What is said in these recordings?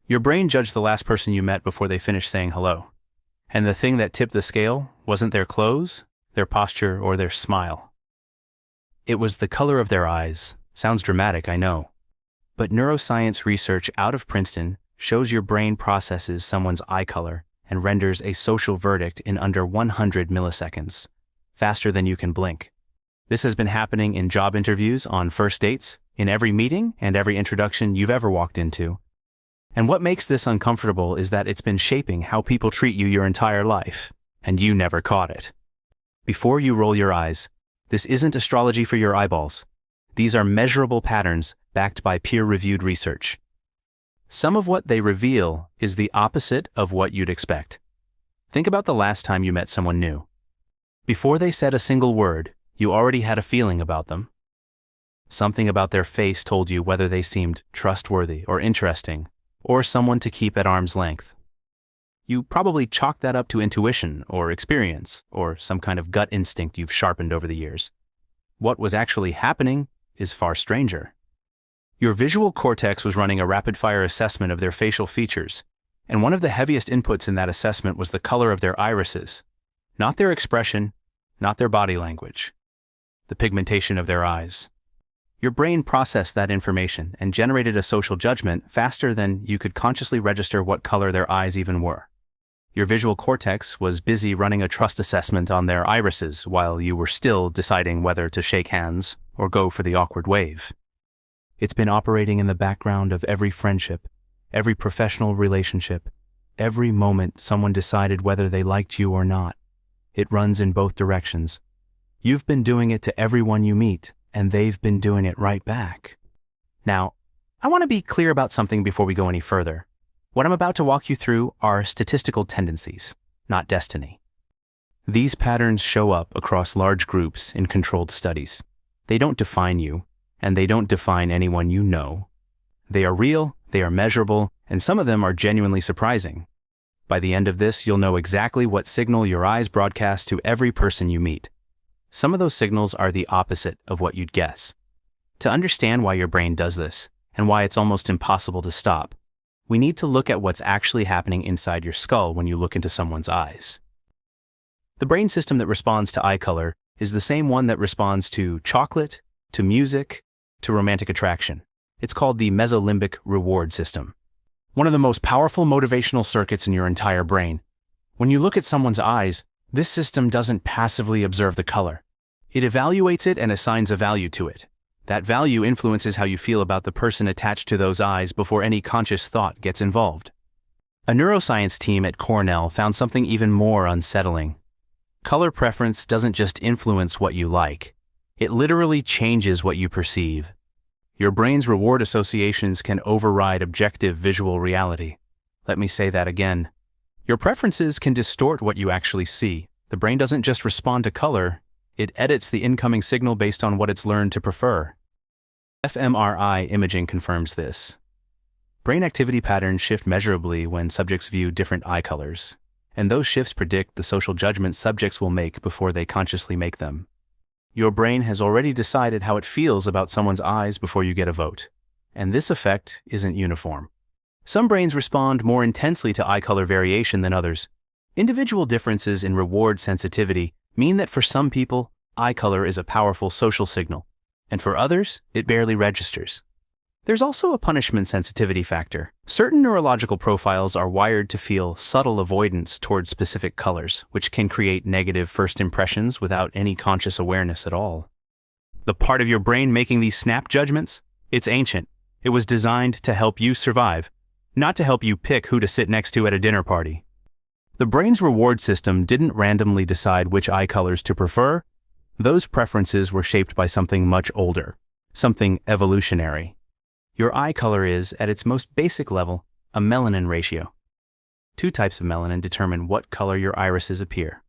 Your brain judged the last person you met before they finished saying hello. And the thing that tipped the scale wasn't their clothes, their posture, or their smile. It was the color of their eyes. Sounds dramatic, I know. But neuroscience research out of Princeton shows your brain processes someone's eye color and renders a social verdict in under 100 milliseconds, faster than you can blink. This has been happening in job interviews, on first dates, in every meeting and every introduction you've ever walked into. And what makes this uncomfortable is that it's been shaping how people treat you your entire life, and you never caught it. Before you roll your eyes, this isn't astrology for your eyeballs. These are measurable patterns backed by peer-reviewed research. Some of what they reveal is the opposite of what you'd expect. Think about the last time you met someone new. Before they said a single word, you already had a feeling about them. Something about their face told you whether they seemed trustworthy or interesting, or someone to keep at arm's length. You probably chalked that up to intuition or experience, or some kind of gut instinct you've sharpened over the years. What was actually happening is far stranger. Your visual cortex was running a rapid-fire assessment of their facial features, and one of the heaviest inputs in that assessment was the color of their irises, not their expression, not their body language, the pigmentation of their eyes. Your brain processed that information and generated a social judgment faster than you could consciously register what color their eyes even were. Your visual cortex was busy running a trust assessment on their irises while you were still deciding whether to shake hands or go for the awkward wave. It's been operating in the background of every friendship, every professional relationship, every moment someone decided whether they liked you or not. It runs in both directions. You've been doing it to everyone you meet, and they've been doing it right back. Now, I want to be clear about something before we go any further. What I'm about to walk you through are statistical tendencies, not destiny. These patterns show up across large groups in controlled studies. They don't define you, and they don't define anyone you know. They are real, they are measurable, and some of them are genuinely surprising. By the end of this, you'll know exactly what signal your eyes broadcast to every person you meet. Some of those signals are the opposite of what you'd guess. To understand why your brain does this, and why it's almost impossible to stop, we need to look at what's actually happening inside your skull when you look into someone's eyes. The brain system that responds to eye color is the same one that responds to chocolate, to music, to romantic attraction. It's called the mesolimbic reward system. One of the most powerful motivational circuits in your entire brain. When you look at someone's eyes, this system doesn't passively observe the color. It evaluates it and assigns a value to it. That value influences how you feel about the person attached to those eyes before any conscious thought gets involved. A neuroscience team at Cornell found something even more unsettling. Color preference doesn't just influence what you like. It literally changes what you perceive. Your brain's reward associations can override objective visual reality. Let me say that again. Your preferences can distort what you actually see. The brain doesn't just respond to color, it edits the incoming signal based on what it's learned to prefer. fMRI imaging confirms this. Brain activity patterns shift measurably when subjects view different eye colors, and those shifts predict the social judgments subjects will make before they consciously make them. Your brain has already decided how it feels about someone's eyes before you get a vote, and this effect isn't uniform. Some brains respond more intensely to eye color variation than others. Individual differences in reward sensitivity mean that for some people, eye color is a powerful social signal, and for others, it barely registers. There's also a punishment sensitivity factor. Certain neurological profiles are wired to feel subtle avoidance towards specific colors, which can create negative first impressions without any conscious awareness at all. The part of your brain making these snap judgments? It's ancient. It was designed to help you survive, not to help you pick who to sit next to at a dinner party. The brain's reward system didn't randomly decide which eye colors to prefer. Those preferences were shaped by something much older, something evolutionary. Your eye color is, at its most basic level, a melanin ratio. Two types of melanin determine what color your irises appear.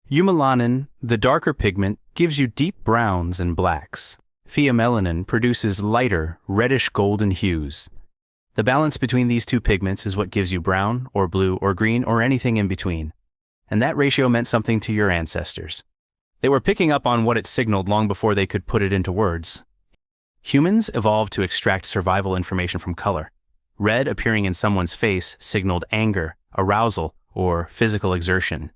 Eumelanin, the darker pigment, gives you deep browns and blacks. Pheomelanin produces lighter, reddish-golden hues. The balance between these two pigments is what gives you brown, or blue, or green, or anything in between. And that ratio meant something to your ancestors. They were picking up on what it signaled long before they could put it into words. Humans evolved to extract survival information from color. Red appearing in someone's face signaled anger, arousal, or physical exertion.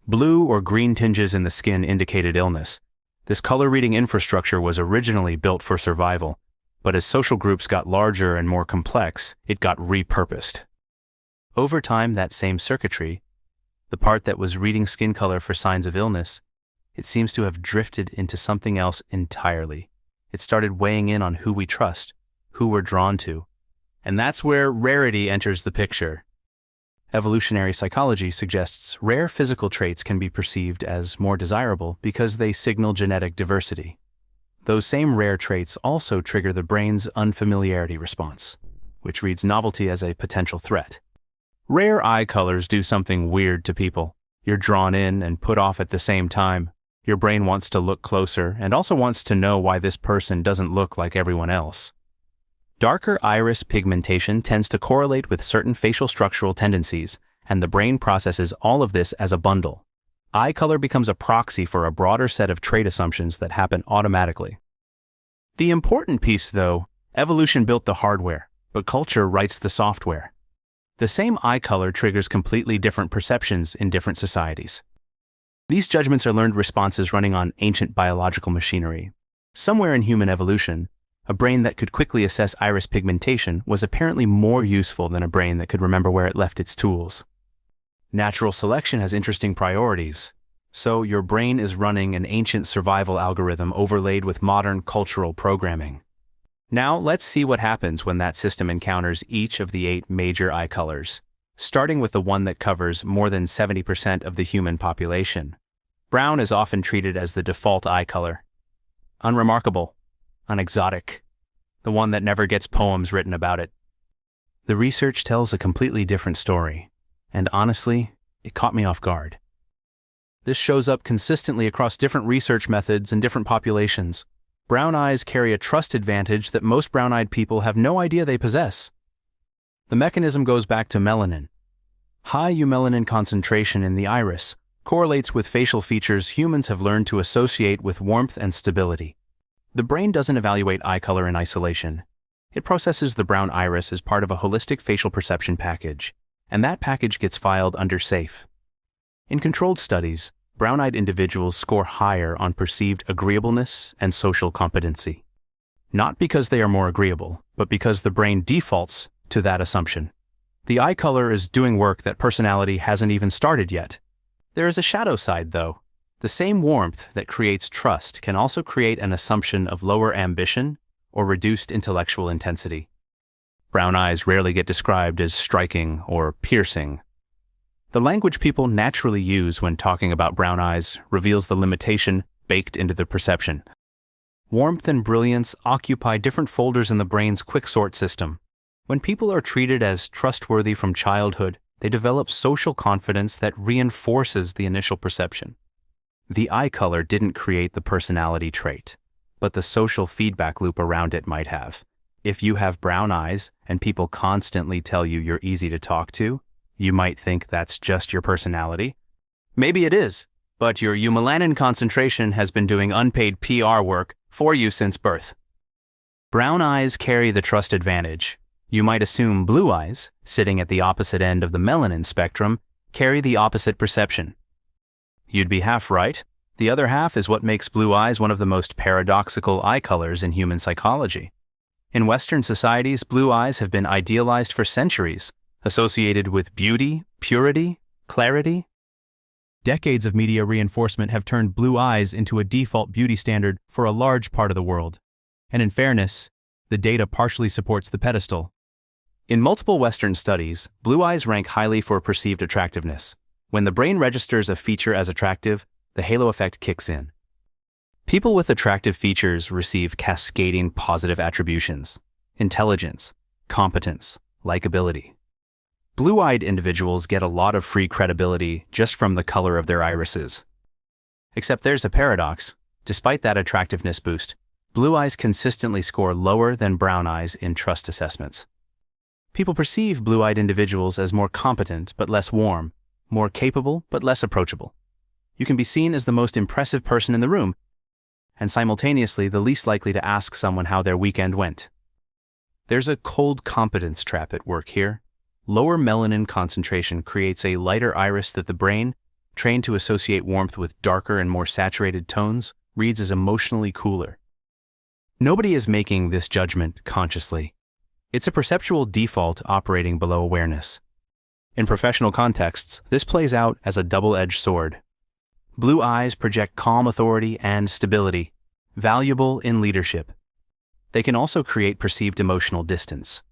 Blue or green tinges in the skin indicated illness. This color-reading infrastructure was originally built for survival, but as social groups got larger and more complex, it got repurposed. Over time, that same circuitry, the part that was reading skin color for signs of illness, it seems to have drifted into something else entirely. It started weighing in on who we trust, who we're drawn to. And that's where rarity enters the picture. Evolutionary psychology suggests rare physical traits can be perceived as more desirable because they signal genetic diversity. Those same rare traits also trigger the brain's unfamiliarity response, which reads novelty as a potential threat. Rare eye colors do something weird to people. You're drawn in and put off at the same time. Your brain wants to look closer and also wants to know why this person doesn't look like everyone else. Darker iris pigmentation tends to correlate with certain facial structural tendencies, and the brain processes all of this as a bundle. Eye color becomes a proxy for a broader set of trait assumptions that happen automatically. The important piece, though, evolution built the hardware, but culture writes the software. The same eye color triggers completely different perceptions in different societies. These judgments are learned responses running on ancient biological machinery. Somewhere in human evolution, a brain that could quickly assess iris pigmentation was apparently more useful than a brain that could remember where it left its tools. Natural selection has interesting priorities, so your brain is running an ancient survival algorithm overlaid with modern cultural programming. Now let's see what happens when that system encounters each of the 8 major eye colors, starting with the one that covers more than 70% of the human population. Brown is often treated as the default eye color. Unremarkable, unexotic, the one that never gets poems written about it. The research tells a completely different story, and honestly, it caught me off guard. This shows up consistently across different research methods and different populations. Brown eyes carry a trust advantage that most brown-eyed people have no idea they possess. The mechanism goes back to melanin. High eumelanin concentration in the iris correlates with facial features humans have learned to associate with warmth and stability. The brain doesn't evaluate eye color in isolation. It processes the brown iris as part of a holistic facial perception package, and that package gets filed under SAFE. In controlled studies, brown-eyed individuals score higher on perceived agreeableness and social competency. Not because they are more agreeable, but because the brain defaults to that assumption. The eye color is doing work that personality hasn't even started yet. There is a shadow side, though. The same warmth that creates trust can also create an assumption of lower ambition or reduced intellectual intensity. Brown eyes rarely get described as striking or piercing. The language people naturally use when talking about brown eyes reveals the limitation baked into the perception. Warmth and brilliance occupy different folders in the brain's quicksort system. When people are treated as trustworthy from childhood, they develop social confidence that reinforces the initial perception. The eye color didn't create the personality trait, but the social feedback loop around it might have. If you have brown eyes and people constantly tell you you're easy to talk to, you might think that's just your personality. Maybe it is, but your eumelanin concentration has been doing unpaid PR work for you since birth. Brown eyes carry the trust advantage. You might assume blue eyes, sitting at the opposite end of the melanin spectrum, carry the opposite perception. You'd be half right. The other half is what makes blue eyes one of the most paradoxical eye colors in human psychology. In Western societies, blue eyes have been idealized for centuries, associated with beauty, purity, clarity. Decades of media reinforcement have turned blue eyes into a default beauty standard for a large part of the world. And in fairness, the data partially supports the pedestal. In multiple Western studies, blue eyes rank highly for perceived attractiveness. When the brain registers a feature as attractive, the halo effect kicks in. People with attractive features receive cascading positive attributions: intelligence, competence, likability. Blue-eyed individuals get a lot of free credibility just from the color of their irises. Except there's a paradox. Despite that attractiveness boost, blue eyes consistently score lower than brown eyes in trust assessments. People perceive blue-eyed individuals as more competent but less warm, more capable but less approachable. You can be seen as the most impressive person in the room, and simultaneously the least likely to ask someone how their weekend went. There's a cold competence trap at work here. Lower melanin concentration creates a lighter iris that the brain, trained to associate warmth with darker and more saturated tones, reads as emotionally cooler. Nobody is making this judgment consciously. It's a perceptual default operating below awareness. In professional contexts, this plays out as a double-edged sword. Blue eyes project calm authority and stability, valuable in leadership. They can also create perceived emotional distance.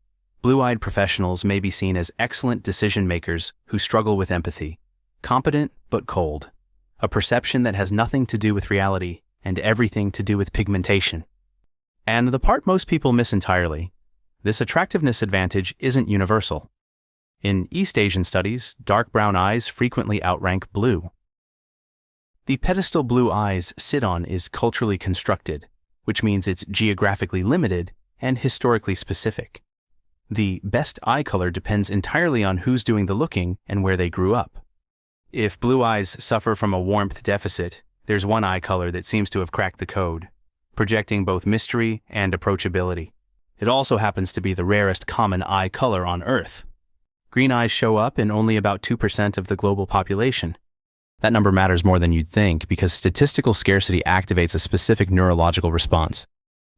Blue-eyed professionals may be seen as excellent decision-makers who struggle with empathy, competent but cold, a perception that has nothing to do with reality and everything to do with pigmentation. And the part most people miss entirely, this attractiveness advantage isn't universal. In East Asian studies, dark brown eyes frequently outrank blue. The pedestal blue eyes sit on is culturally constructed, which means it's geographically limited and historically specific. The best eye color depends entirely on who's doing the looking and where they grew up. If blue eyes suffer from a warmth deficit, there's one eye color that seems to have cracked the code, projecting both mystery and approachability. It also happens to be the rarest common eye color on Earth. Green eyes show up in only about 2% of the global population. That number matters more than you'd think because statistical scarcity activates a specific neurological response.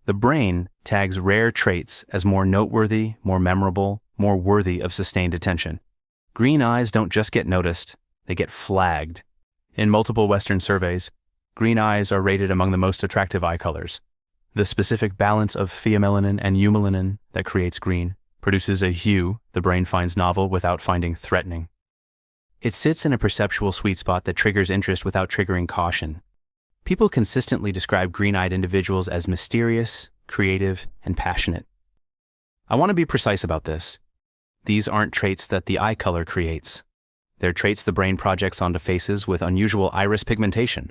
The brain tags rare traits as more noteworthy, more memorable, more worthy of sustained attention. Green eyes don't just get noticed, they get flagged. In multiple Western surveys, green eyes are rated among the most attractive eye colors. The specific balance of pheomelanin and eumelanin that creates green produces a hue the brain finds novel without finding threatening. It sits in a perceptual sweet spot that triggers interest without triggering caution. People consistently describe green-eyed individuals as mysterious, creative, and passionate. I want to be precise about this. These aren't traits that the eye color creates. They're traits the brain projects onto faces with unusual iris pigmentation.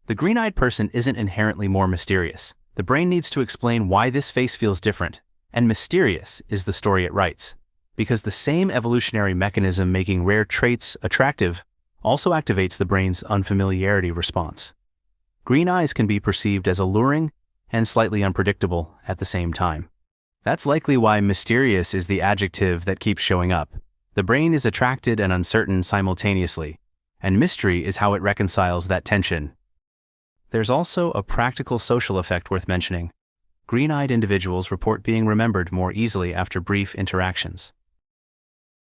The green-eyed person isn't inherently more mysterious. The brain needs to explain why this face feels different, and mysterious is the story it writes. Because the same evolutionary mechanism making rare traits attractive also activates the brain's unfamiliarity response. Green eyes can be perceived as alluring and slightly unpredictable at the same time. That's likely why mysterious is the adjective that keeps showing up. The brain is attracted and uncertain simultaneously, and mystery is how it reconciles that tension. There's also a practical social effect worth mentioning. Green-eyed individuals report being remembered more easily after brief interactions.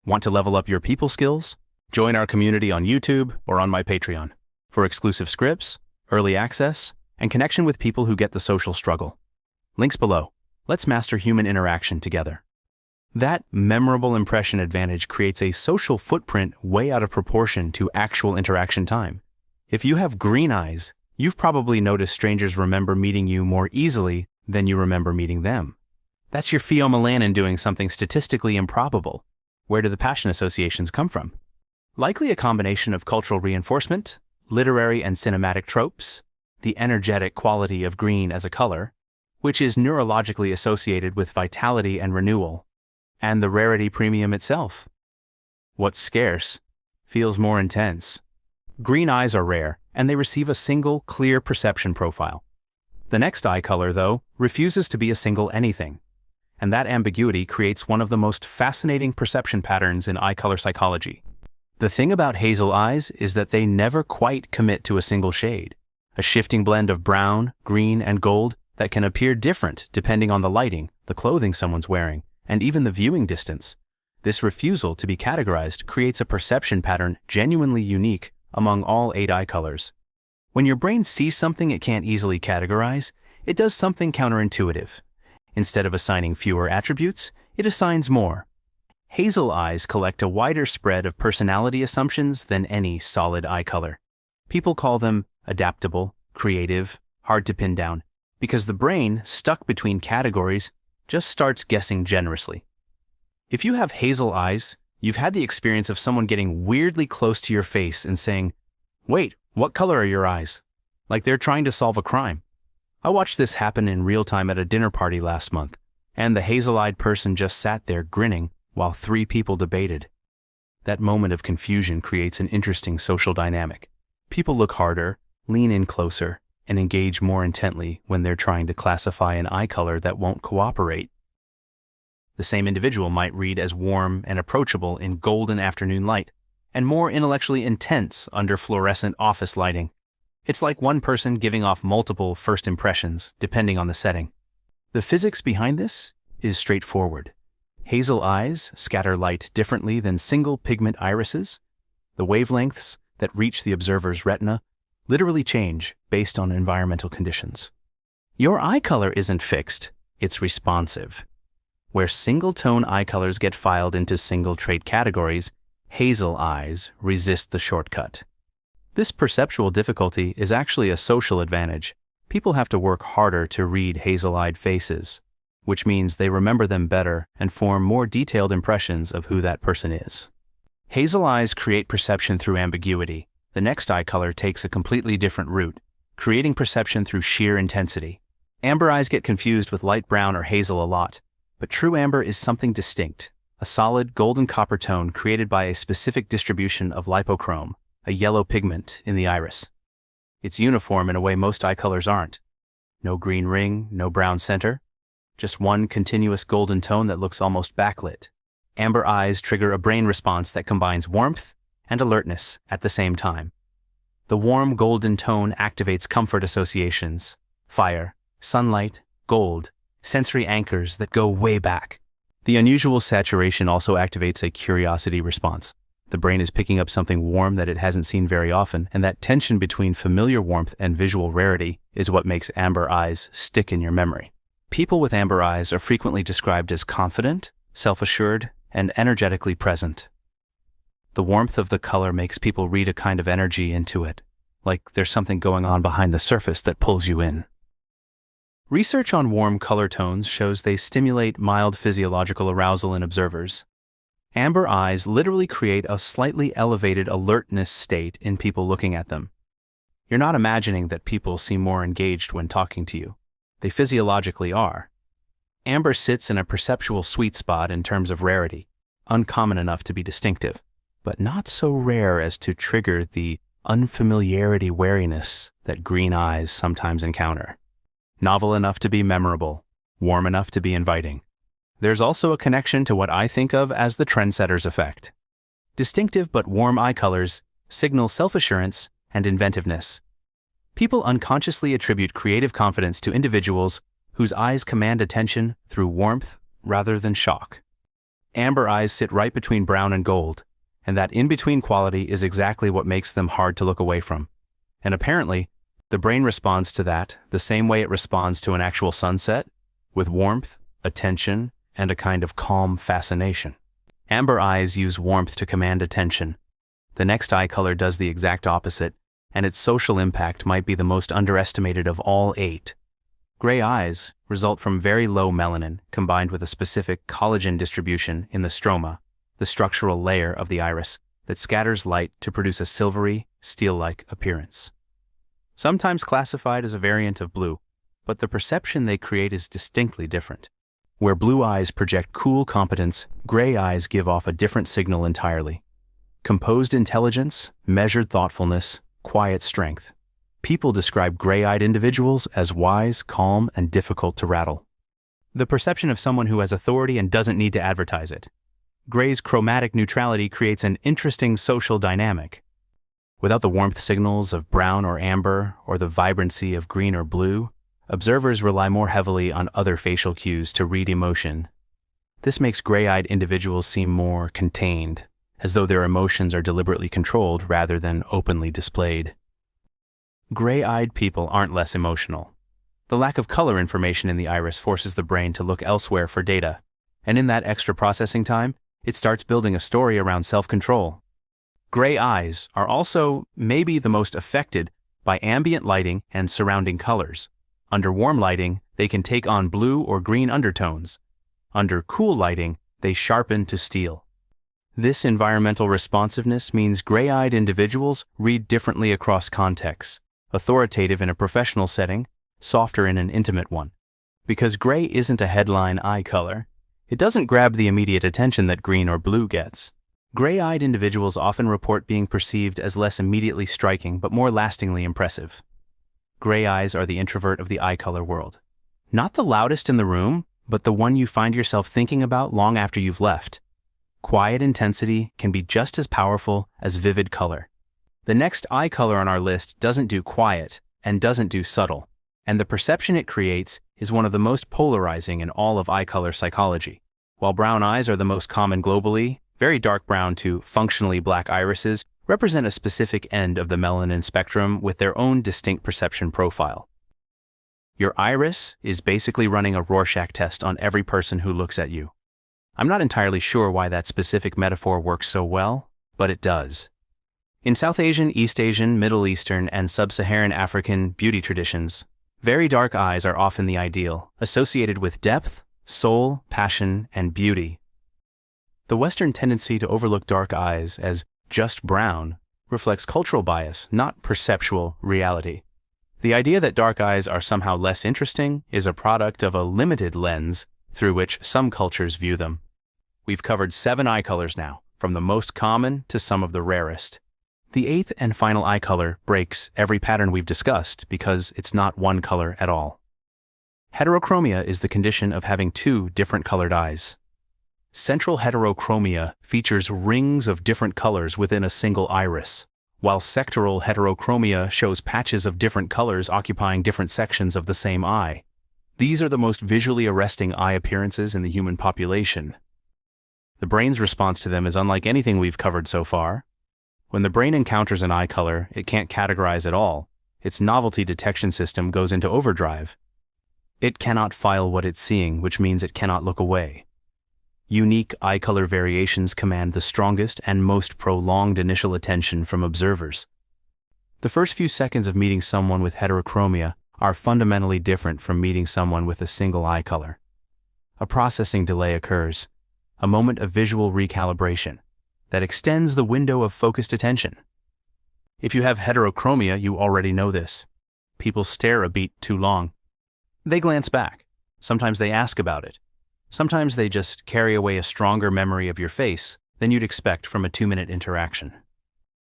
Want to level up your people skills? Join our community on YouTube or on my Patreon for exclusive scripts, early access, and connection with people who get the social struggle. Links below. Let's master human interaction together. That memorable impression advantage creates a social footprint way out of proportion to actual interaction time. If you have green eyes, you've probably noticed strangers remember meeting you more easily than you remember meeting them. That's your pheomelanin doing something statistically improbable. Where do the passion associations come from? Likely a combination of cultural reinforcement, literary and cinematic tropes, the energetic quality of green as a color, which is neurologically associated with vitality and renewal, and the rarity premium itself. What's scarce feels more intense. Green eyes are rare, and they receive a single, clear perception profile. The next eye color, though, refuses to be a single anything, and that ambiguity creates one of the most fascinating perception patterns in eye color psychology. The thing about hazel eyes is that they never quite commit to a single shade, a shifting blend of brown, green, and gold that can appear different depending on the lighting, the clothing someone's wearing, and even the viewing distance. This refusal to be categorized creates a perception pattern genuinely unique among all 8 eye colors. When your brain sees something it can't easily categorize, it does something counterintuitive. Instead of assigning fewer attributes, it assigns more. Hazel eyes collect a wider spread of personality assumptions than any solid eye color. People call them adaptable, creative, hard to pin down, because the brain, stuck between categories, just starts guessing generously. If you have hazel eyes, you've had the experience of someone getting weirdly close to your face and saying, "Wait, what color are your eyes?" Like they're trying to solve a crime. I watched this happen in real time at a dinner party last month, and the hazel-eyed person just sat there grinning while 3 people debated. That moment of confusion creates an interesting social dynamic. People look harder, lean in closer, and engage more intently when they're trying to classify an eye color that won't cooperate. The same individual might read as warm and approachable in golden afternoon light, and more intellectually intense under fluorescent office lighting. It's like one person giving off multiple first impressions, depending on the setting. The physics behind this is straightforward. Hazel eyes scatter light differently than single pigment irises. The wavelengths that reach the observer's retina literally change based on environmental conditions. Your eye color isn't fixed, it's responsive. Where single-tone eye colors get filed into single-trait categories, hazel eyes resist the shortcut. This perceptual difficulty is actually a social advantage. People have to work harder to read hazel-eyed faces, which means they remember them better and form more detailed impressions of who that person is. Hazel eyes create perception through ambiguity. The next eye color takes a completely different route, creating perception through sheer intensity. Amber eyes get confused with light brown or hazel a lot, but true amber is something distinct, a solid golden copper tone created by a specific distribution of lipochrome, a yellow pigment in the iris. It's uniform in a way most eye colors aren't. No green ring, no brown center, just one continuous golden tone that looks almost backlit. Amber eyes trigger a brain response that combines warmth and alertness at the same time. The warm golden tone activates comfort associations, fire, sunlight, gold, sensory anchors that go way back. The unusual saturation also activates a curiosity response. The brain is picking up something warm that it hasn't seen very often, and that tension between familiar warmth and visual rarity is what makes amber eyes stick in your memory. People with amber eyes are frequently described as confident, self-assured, and energetically present. The warmth of the color makes people read a kind of energy into it, like there's something going on behind the surface that pulls you in. Research on warm color tones shows they stimulate mild physiological arousal in observers. Amber eyes literally create a slightly elevated alertness state in people looking at them. You're not imagining that people seem more engaged when talking to you. They physiologically are. Amber sits in a perceptual sweet spot in terms of rarity, uncommon enough to be distinctive, but not so rare as to trigger the unfamiliarity wariness that green eyes sometimes encounter. Novel enough to be memorable, warm enough to be inviting. There's also a connection to what I think of as the trendsetter's effect. Distinctive but warm eye colors signal self-assurance and inventiveness. People unconsciously attribute creative confidence to individuals whose eyes command attention through warmth rather than shock. Amber eyes sit right between brown and gold, and that in-between quality is exactly what makes them hard to look away from. And apparently, the brain responds to that the same way it responds to an actual sunset, with warmth, attention, and a kind of calm fascination. Amber eyes use warmth to command attention. The next eye color does the exact opposite, and its social impact might be the most underestimated of all 8. Gray eyes result from very low melanin combined with a specific collagen distribution in the stroma, the structural layer of the iris that scatters light to produce a silvery, steel-like appearance. Sometimes classified as a variant of blue, but the perception they create is distinctly different. Where blue eyes project cool competence, gray eyes give off a different signal entirely. Composed intelligence, measured thoughtfulness, quiet strength. People describe gray-eyed individuals as wise, calm, and difficult to rattle. The perception of someone who has authority and doesn't need to advertise it. Gray's chromatic neutrality creates an interesting social dynamic. Without the warmth signals of brown or amber, or the vibrancy of green or blue, observers rely more heavily on other facial cues to read emotion. This makes gray-eyed individuals seem more contained, as though their emotions are deliberately controlled rather than openly displayed. Gray-eyed people aren't less emotional. The lack of color information in the iris forces the brain to look elsewhere for data, and in that extra processing time, it starts building a story around self-control. Gray eyes are also maybe the most affected by ambient lighting and surrounding colors. Under warm lighting, they can take on blue or green undertones. Under cool lighting, they sharpen to steel. This environmental responsiveness means gray-eyed individuals read differently across contexts, authoritative in a professional setting, softer in an intimate one. Because gray isn't a headline eye color, it doesn't grab the immediate attention that green or blue gets. Gray-eyed individuals often report being perceived as less immediately striking but more lastingly impressive. Gray eyes are the introvert of the eye color world. Not the loudest in the room, but the one you find yourself thinking about long after you've left. Quiet intensity can be just as powerful as vivid color. The next eye color on our list doesn't do quiet and doesn't do subtle, and the perception it creates is one of the most polarizing in all of eye color psychology. While brown eyes are the most common globally, very dark brown to functionally black irises represent a specific end of the melanin spectrum with their own distinct perception profile. Your iris is basically running a Rorschach test on every person who looks at you. I'm not entirely sure why that specific metaphor works so well, but it does. In South Asian, East Asian, Middle Eastern, and Sub-Saharan African beauty traditions, very dark eyes are often the ideal, associated with depth, soul, passion, and beauty. The Western tendency to overlook dark eyes as just brown reflects cultural bias, not perceptual reality. The idea that dark eyes are somehow less interesting is a product of a limited lens through which some cultures view them. We've covered 7 eye colors now, from the most common to some of the rarest. The 8th and final eye color breaks every pattern we've discussed because it's not one color at all. Heterochromia is the condition of having 2 different colored eyes. Central heterochromia features rings of different colors within a single iris, while sectoral heterochromia shows patches of different colors occupying different sections of the same eye. These are the most visually arresting eye appearances in the human population. The brain's response to them is unlike anything we've covered so far. When the brain encounters an eye color it can't categorize at all, its novelty detection system goes into overdrive. It cannot file what it's seeing, which means it cannot look away. Unique eye color variations command the strongest and most prolonged initial attention from observers. The first few seconds of meeting someone with heterochromia are fundamentally different from meeting someone with a single eye color. A processing delay occurs, a moment of visual recalibration that extends the window of focused attention. If you have heterochromia, you already know this. People stare a beat too long. They glance back. Sometimes they ask about it. Sometimes they just carry away a stronger memory of your face than you'd expect from a 2-minute interaction.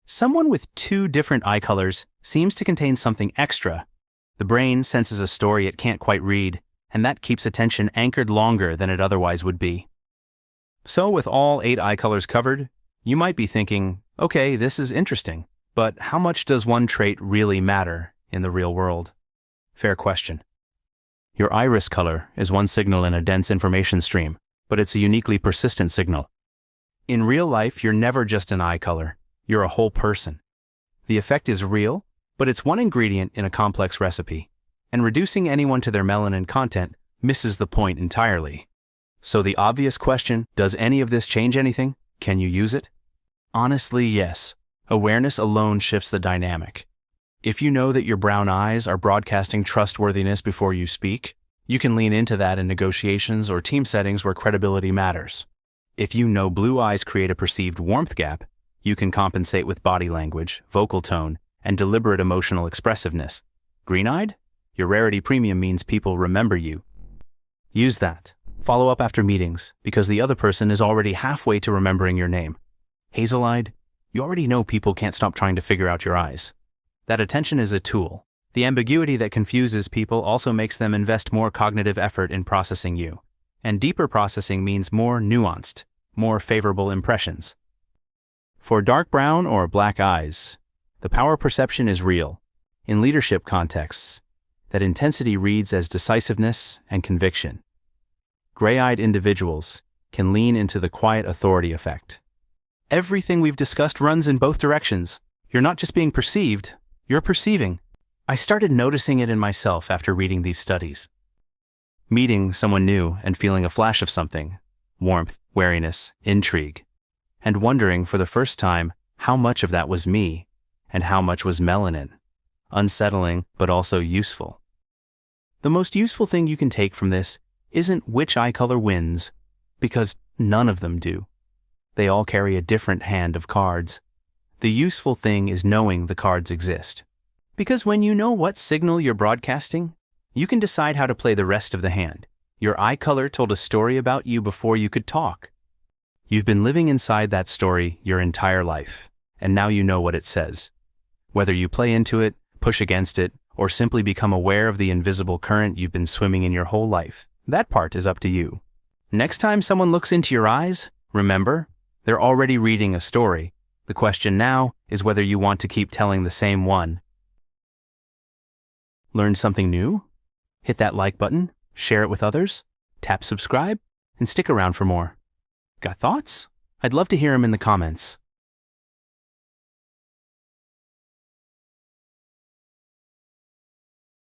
Someone with 2 different eye colors seems to contain something extra. The brain senses a story it can't quite read, and that keeps attention anchored longer than it otherwise would be. So with all 8 eye colors covered, you might be thinking, okay, this is interesting, but how much does one trait really matter in the real world? Fair question. Your iris color is one signal in a dense information stream, but it's a uniquely persistent signal. In real life, you're never just an eye color. You're a whole person. The effect is real, but it's one ingredient in a complex recipe, and reducing anyone to their melanin content misses the point entirely. So the obvious question, does any of this change anything? Can you use it? Honestly, yes. Awareness alone shifts the dynamic. If you know that your brown eyes are broadcasting trustworthiness before you speak, you can lean into that in negotiations or team settings where credibility matters. If you know blue eyes create a perceived warmth gap, you can compensate with body language, vocal tone, and deliberate emotional expressiveness. Green-eyed? Your rarity premium means people remember you. Use that. Follow up after meetings, because the other person is already halfway to remembering your name. Hazel-eyed? You already know people can't stop trying to figure out your eyes. That attention is a tool. The ambiguity that confuses people also makes them invest more cognitive effort in processing you. And deeper processing means more nuanced, more favorable impressions. For dark brown or black eyes, the power perception is real. In leadership contexts, that intensity reads as decisiveness and conviction. Gray-eyed individuals can lean into the quiet authority effect. Everything we've discussed runs in both directions. You're not just being perceived, you're perceiving. I started noticing it in myself after reading these studies. Meeting someone new and feeling a flash of something, warmth, wariness, intrigue, and wondering for the first time how much of that was me and how much was melanin. Unsettling, but also useful. The most useful thing you can take from this isn't which eye color wins, because none of them do. They all carry a different hand of cards. The useful thing is knowing the cards exist. Because when you know what signal you're broadcasting, you can decide how to play the rest of the hand. Your eye color told a story about you before you could talk. You've been living inside that story your entire life, and now you know what it says. Whether you play into it, push against it, or simply become aware of the invisible current you've been swimming in your whole life, That part is up to you. Next time someone looks into your eyes, remember, they're already reading a story. The question now is whether you want to keep telling the same one. Learn something new? Hit that like button, share it with others, tap subscribe, and stick around for more. Got thoughts? I'd love to hear them in the comments.